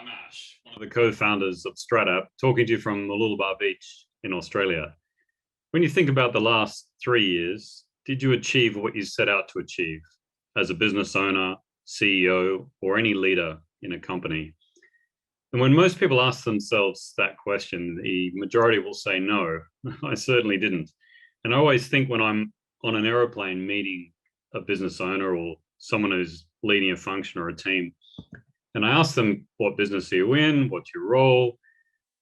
I'm Ash, one of the co-founders of stratapp, talking to you from Mooloolaba Beach in Australia. When you think about the last 3 years, did you achieve what you set out to achieve as a business owner, CEO, or any leader in a company? And when most people ask themselves that question, the majority will say, no, I certainly didn't. And I always think when I'm on an aeroplane meeting a business owner or someone who's leading a function or a team, and I ask them, what business are you in? What's your role?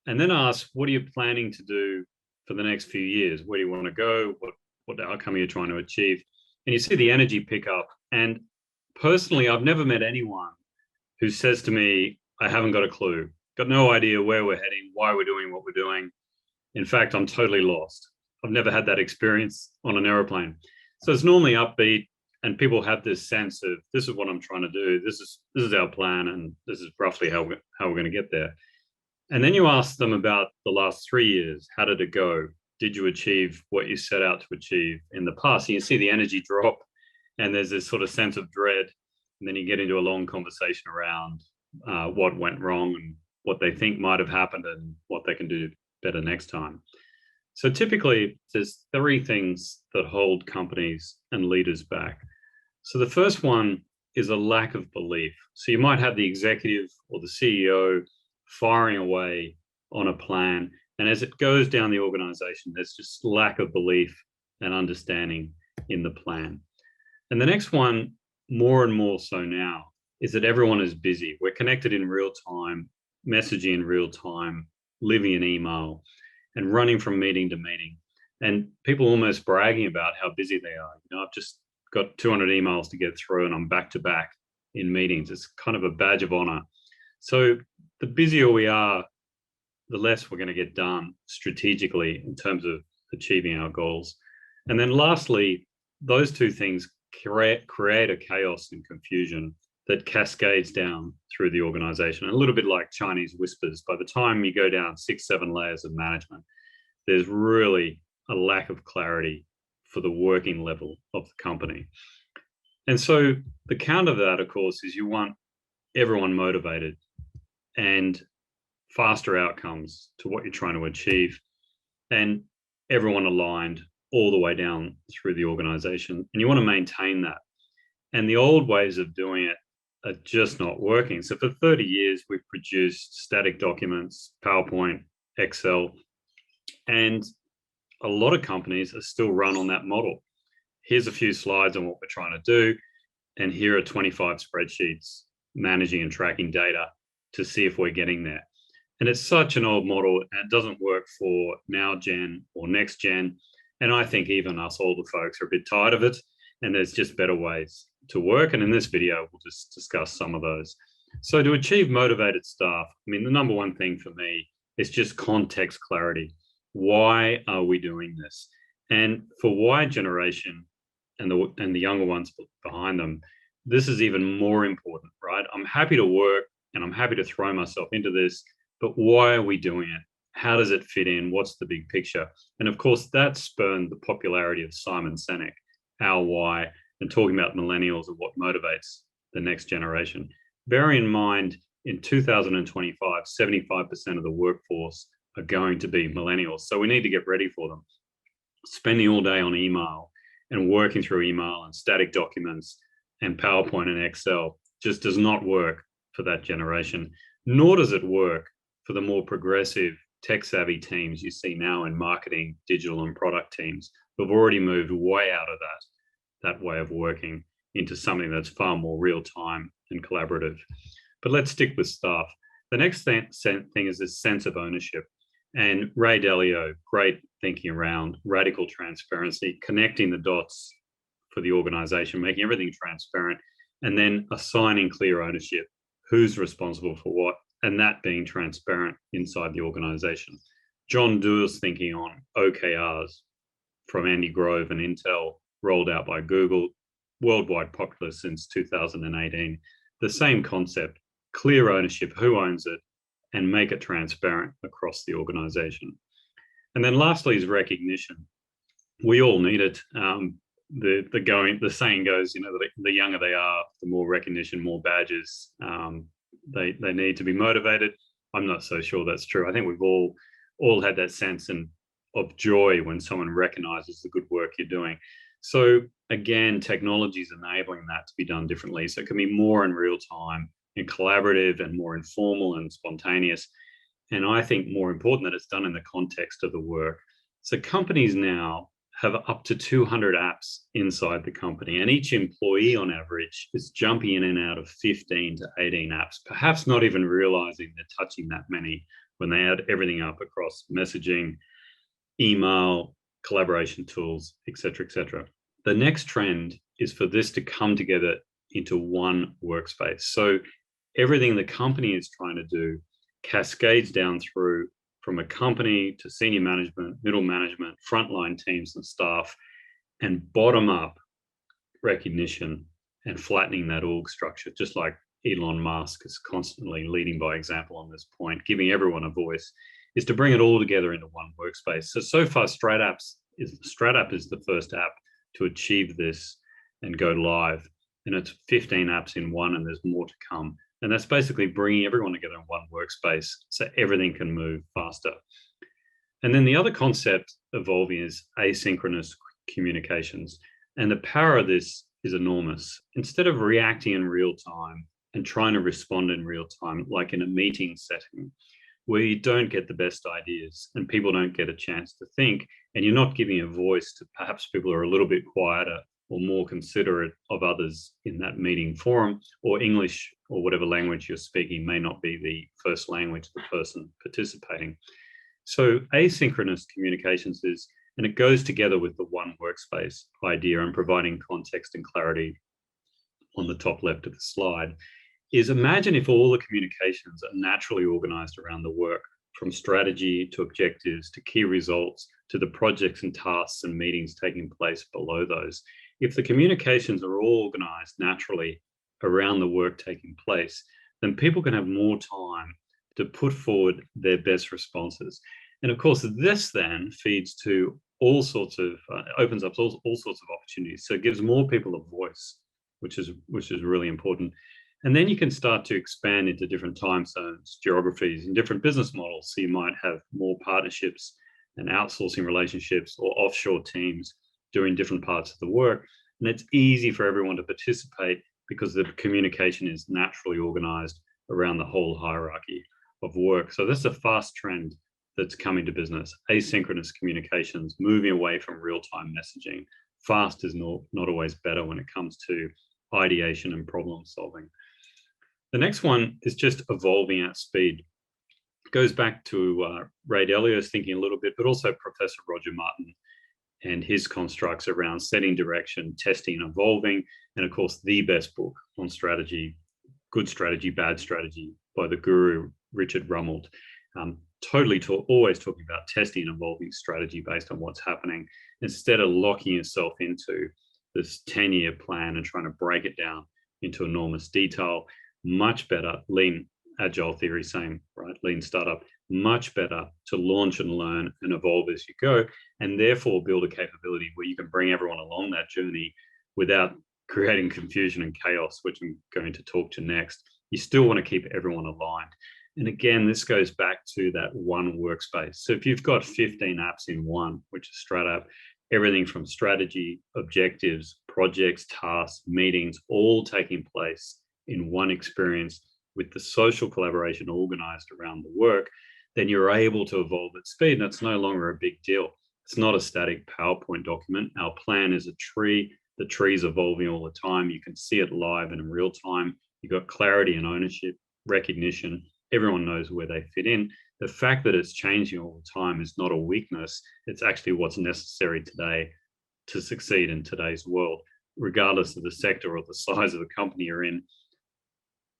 And then ask, what are you planning to do for the next few years? Where do you want to go? What outcome are you trying to achieve? And you see the energy pick up. And personally, I've never met anyone who says to me, I haven't got a clue, got no idea where we're heading, why we're doing what we're doing. In fact, I'm totally lost. I've never had that experience on an airplane. So it's normally upbeat, and people have this sense of, this is what I'm trying to do. This is our plan, and this is roughly how we're going to get there. And then you ask them about the last 3 years. How did it go? Did you achieve what you set out to achieve in the past? And you see the energy drop, and there's this sort of sense of dread. And then you get into a long conversation around what went wrong and what they think might have happened and what they can do better next time. So typically, there's 3 things that hold companies and leaders back. So the first one is a lack of belief. So you might have the executive or the CEO firing away on a plan, and as it goes down the organization, there's just lack of belief and understanding in the plan. And the next one, more and more so now, is that everyone is busy. We're connected in real time, messaging in real time, living in email, and running from meeting to meeting. And people almost bragging about how busy they are. I've just got 200 emails to get through and I'm back to back in meetings. It's kind of a badge of honor. So the busier we are, the less we're going to get done strategically in terms of achieving our goals. And then lastly, those 2 things create a chaos and confusion that cascades down through the organization. A little bit like Chinese whispers. By the time you go down 6, 7 layers of management, there's really a lack of clarity for the working level of the company. And so the counter to that, of course, is you want everyone motivated and faster outcomes to what you're trying to achieve, and everyone aligned all the way down through the organization. And you want to maintain that. And the old ways of doing it are just not working. So for 30 years, we've produced static documents, PowerPoint, Excel, and a lot of companies are still run on that model. Here's a few slides on what we're trying to do, and here are 25 spreadsheets managing and tracking data to see if we're getting there. And it's such an old model, and it doesn't work for now gen or next gen. And I think even us older folks are a bit tired of it, and there's just better ways to work. And in this video, we'll just discuss some of those. So to achieve motivated staff, I mean, the number one thing for me is just context clarity. Why are we doing this? And for Y generation and the younger ones behind them, this is even more important, right? I'm happy to work and I'm happy to throw myself into this, but why are we doing it? How does it fit in? What's the big picture? And of course, that spurned the popularity of Simon Sinek, Our Why, and talking about millennials and what motivates the next generation. Bear in mind, in 2025, 75% of the workforce are going to be millennials. So we need to get ready for them. Spending all day on email and working through email and static documents and PowerPoint and Excel just does not work for that generation, nor does it work for the more progressive tech-savvy teams you see now in marketing, digital, and product teams who've already moved way out of that way of working into something that's far more real-time and collaborative. But let's stick with staff. The next thing is this sense of ownership. And Ray Dalio, great thinking around radical transparency, connecting the dots for the organization, making everything transparent, and then assigning clear ownership. Who's responsible for what? And that being transparent inside the organization. John Doerr's thinking on OKRs from Andy Grove and Intel, rolled out by Google, worldwide popular since 2018. The same concept, clear ownership, who owns it, and make it transparent across the organization. And then lastly is recognition. We all need it. The saying goes, the younger they are, the more recognition, more badges, they need to be motivated. I'm not so sure that's true. I think we've all had that sense of joy when someone recognizes the good work you're doing. So again, technology is enabling that to be done differently. So it can be more in real time and collaborative and more informal and spontaneous. And I think more important that it's done in the context of the work. So companies now have up to 200 apps inside the company, and each employee on average is jumping in and out of 15 to 18 apps, perhaps not even realizing they're touching that many when they add everything up across messaging, email, collaboration tools, etc., etc. The next trend is for this to come together into one workspace. So everything the company is trying to do cascades down through from a company to senior management, middle management, frontline teams and staff, and bottom up recognition and flattening that org structure, just like Elon Musk is constantly leading by example on this point, giving everyone a voice, is to bring it all together into one workspace. So far, stratapp is the first app to achieve this and go live. And it's 15 apps in one, and there's more to come. And that's basically bringing everyone together in one workspace so everything can move faster. And then the other concept evolving is asynchronous communications. And the power of this is enormous. Instead of reacting in real time and trying to respond in real time, like in a meeting setting, where you don't get the best ideas and people don't get a chance to think, and you're not giving a voice to perhaps people who are a little bit quieter or more considerate of others in that meeting forum, or English or whatever language you're speaking may not be the first language of the person participating. So asynchronous communications is, and it goes together with the one workspace idea and providing context and clarity on the top left of the slide, is imagine if all the communications are naturally organized around the work, from strategy to objectives to key results to the projects and tasks and meetings taking place below those. If the communications are all organized naturally around the work taking place, then people can have more time to put forward their best responses. And of course, this then feeds to all sorts of, opens up all sorts of opportunities. So it gives more people a voice, which is really important. And then you can start to expand into different time zones, geographies, and different business models. So you might have more partnerships and outsourcing relationships or offshore teams doing different parts of the work. And it's easy for everyone to participate because the communication is naturally organized around the whole hierarchy of work. So this is a fast trend that's coming to business. Asynchronous communications, moving away from real-time messaging. Fast is not always better when it comes to ideation and problem solving. The next one is just evolving at speed. It goes back to Ray Dalio's thinking a little bit, but also Professor Roger Martin and his constructs around setting direction, testing, and evolving, and of course, the best book on strategy, Good Strategy, Bad Strategy, by the guru Richard Rumelt. Always talking about testing and evolving strategy based on what's happening, instead of locking yourself into this 10-year plan and trying to break it down into enormous detail. Much better, lean agile theory, same, right? Lean startup, much better to launch and learn and evolve as you go, and therefore build a capability where you can bring everyone along that journey without creating confusion and chaos, which I'm going to talk to next. You still want to keep everyone aligned. And again, this goes back to that one workspace. So if you've got 15 apps in one, which is stratapp, everything from strategy, objectives, projects, tasks, meetings, all taking place in one experience with the social collaboration organized around the work, then you're able to evolve at speed. And it's no longer a big deal. It's not a static PowerPoint document. Our plan is a tree. The tree's evolving all the time. You can see it live and in real time. You've got clarity and ownership, recognition. Everyone knows where they fit in. The fact that it's changing all the time is not a weakness. It's actually what's necessary today to succeed in today's world. Regardless of the sector or the size of the company you're in,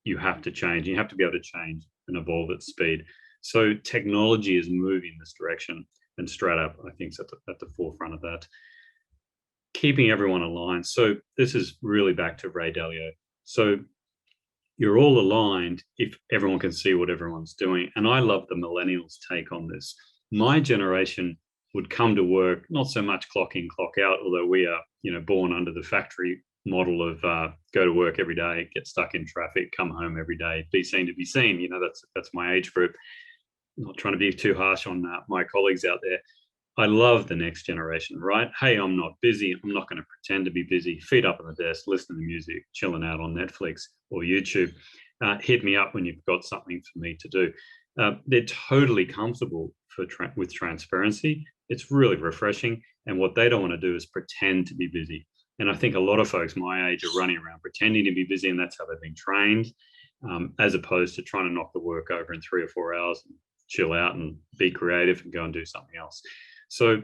you have to change. You have to be able to change and evolve at speed. So technology is moving this direction, and stratapp, I think, is at the forefront of that. Keeping everyone aligned. So this is really back to Ray Dalio. So you're all aligned if everyone can see what everyone's doing. And I love the millennials' take on this. My generation would come to work, not so much clock in, clock out, although we are, born under the factory model of go to work every day, get stuck in traffic, come home every day, be seen to be seen. You know, that's my age group. Not trying to be too harsh on my colleagues out there. I love the next generation, right? Hey, I'm not busy. I'm not going to pretend to be busy. Feet up on the desk, listening to music, chilling out on Netflix or YouTube. Hit me up when you've got something for me to do. They're totally comfortable with transparency. It's really refreshing. And what they don't want to do is pretend to be busy. And I think a lot of folks my age are running around pretending to be busy, and that's how they've been trained, as opposed to trying to knock the work over in 3 or 4 hours and chill out and be creative and go and do something else. So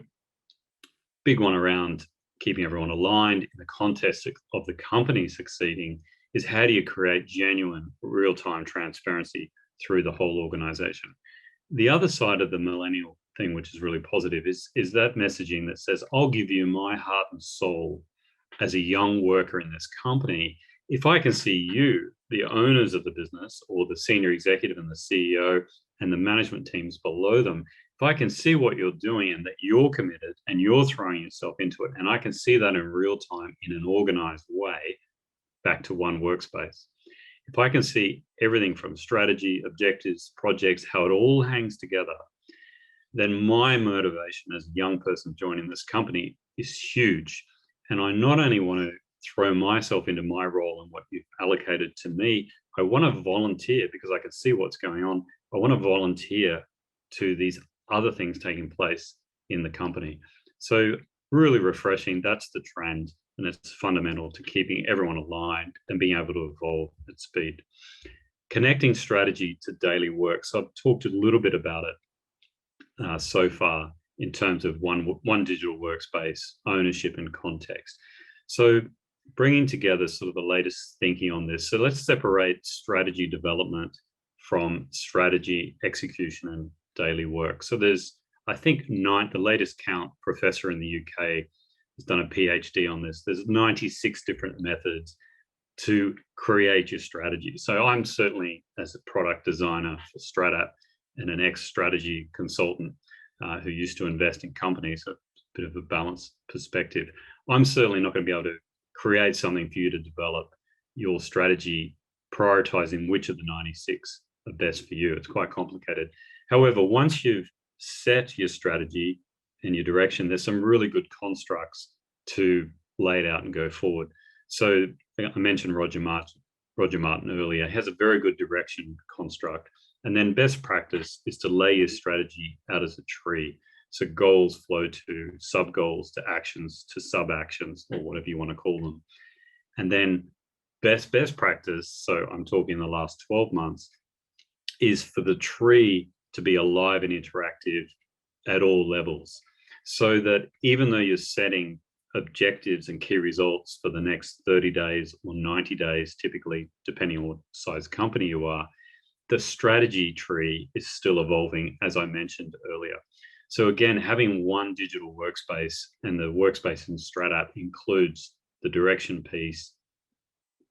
big one around keeping everyone aligned in the context of the company succeeding is how do you create genuine real-time transparency through the whole organization? The other side of the millennial thing, which is really positive, is that messaging that says, I'll give you my heart and soul as a young worker in this company. If I can see you, the owners of the business or the senior executive and the CEO and the management teams below them, if I can see what you're doing and that you're committed and you're throwing yourself into it, and I can see that in real time in an organized way, back to one workspace. If I can see everything from strategy, objectives, projects, how it all hangs together, then my motivation as a young person joining this company is huge. And I not only want to throw myself into my role and what you've allocated to me, I want to volunteer because I can see what's going on. I want to volunteer to these other things taking place in the company. So really refreshing. That's the trend. And it's fundamental to keeping everyone aligned and being able to evolve at speed. Connecting strategy to daily work. So I've talked a little bit about it so far in terms of one digital workspace, ownership and context. So bringing together sort of the latest thinking on this. So let's separate strategy development from strategy execution and daily work. So there's, I think, the latest count professor in the UK has done a PhD on this. There's 96 different methods to create your strategy. So I'm certainly, as a product designer for stratapp and an ex-strategy consultant who used to invest in companies, a bit of a balanced perspective, I'm certainly not going to be able to create something for you to develop your strategy, prioritizing which of the 96 are best for you. It's quite complicated. However, once you've set your strategy and your direction, there's some really good constructs to lay it out and go forward. So I mentioned Roger Martin earlier. He has a very good direction construct. And then best practice is to lay your strategy out as a tree. So goals flow to sub-goals, to actions, to sub-actions, or whatever you want to call them. And then best practice, so I'm talking the last 12 months, is for the tree to be alive and interactive at all levels. So that even though you're setting objectives and key results for the next 30 days or 90 days, typically, depending on what size company you are, the strategy tree is still evolving, as I mentioned earlier. So again, having one digital workspace, and the workspace in stratapp includes the direction piece,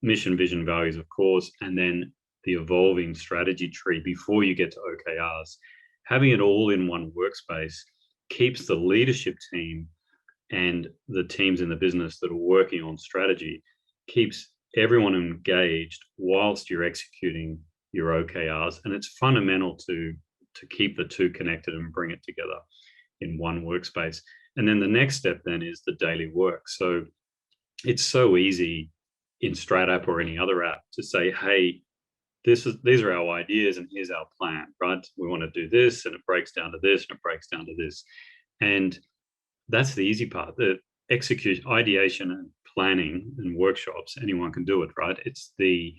mission, vision, values, of course, and then the evolving strategy tree before you get to OKRs. Having it all in one workspace keeps the leadership team and the teams in the business that are working on strategy, keeps everyone engaged whilst you're executing your OKRs. And it's fundamental to keep the two connected and bring it together in one workspace. And then the next step then is the daily work. So it's so easy in stratapp or any other app to say, hey, these are our ideas and here's our plan, right? We want to do this, and it breaks down to this, and it breaks down to this. And that's the easy part. The execution, ideation and planning and workshops, anyone can do it, right? It's the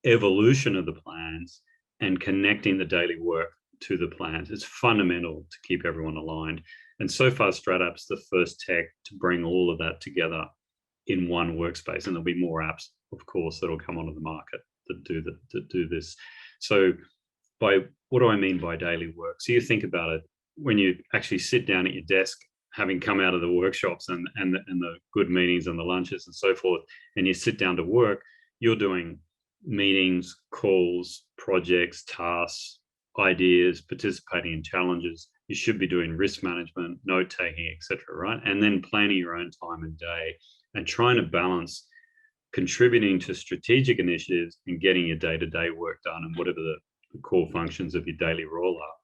evolution of the plans and connecting the daily work to the plans. It's fundamental to keep everyone aligned. And so far, stratapp's the first tech to bring all of that together in one workspace. And there'll be more apps, of course, that'll come onto the market that do this. So what do I mean by daily work? So you think about it, when you actually sit down at your desk, having come out of the workshops and the good meetings and the lunches and so forth, and you sit down to work, you're doing meetings, calls, projects, tasks, ideas, participating in challenges. You should be doing risk management, note taking, etc., right? And then planning your own time and day and trying to balance contributing to strategic initiatives and getting your day-to-day work done and whatever the core functions of your daily role are.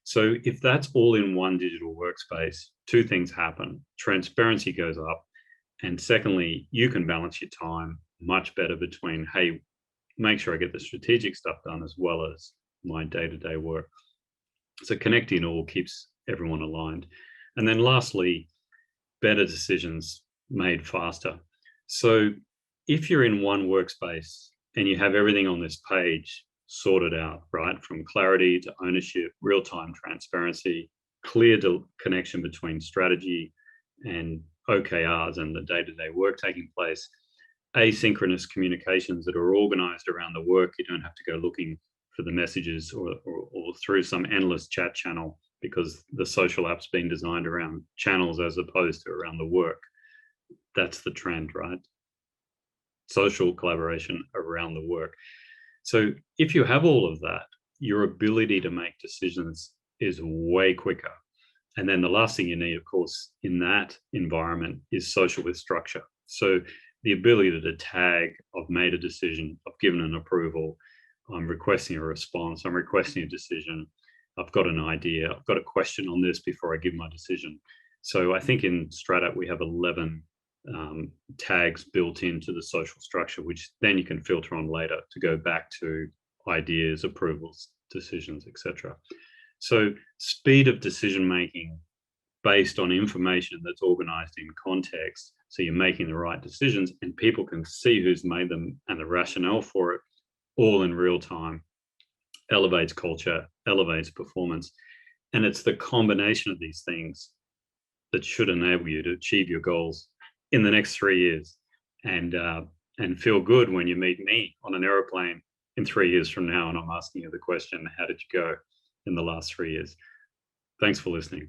So if that's all in one digital workspace, two things happen. Transparency goes up. And secondly, you can balance your time much better between, hey, make sure I get the strategic stuff done as well as my day-to-day work. So connecting all keeps everyone aligned. And then lastly, better decisions made faster. So if you're in one workspace and you have everything on this page sorted out, right, from clarity to ownership, real-time transparency, clear connection between strategy and OKRs and the day-to-day work taking place, asynchronous communications that are organized around the work. You don't have to go looking for the messages or through some endless chat channel, because the social app's been designed around channels as opposed to around the work. That's the trend, right? Social collaboration around the work. So if you have all of that, your ability to make decisions is way quicker. And then the last thing you need, of course, in that environment is social with structure. So the ability to tag, I've made a decision, I've given an approval, I'm requesting a response, I'm requesting a decision, I've got an idea, I've got a question on this before I give my decision. So I think in stratapp we have 11 tags built into the social structure, which then you can filter on later to go back to ideas, approvals, decisions, etc. So speed of decision making based on information that's organized in context, so you're making the right decisions and people can see who's made them and the rationale for it, all in real time, elevates culture, elevates performance. And it's the combination of these things that should enable you to achieve your goals in the next 3 years, and feel good when you meet me on an aeroplane in 3 years from now and I'm asking you the question, how did you go in the last 3 years? Thanks for listening.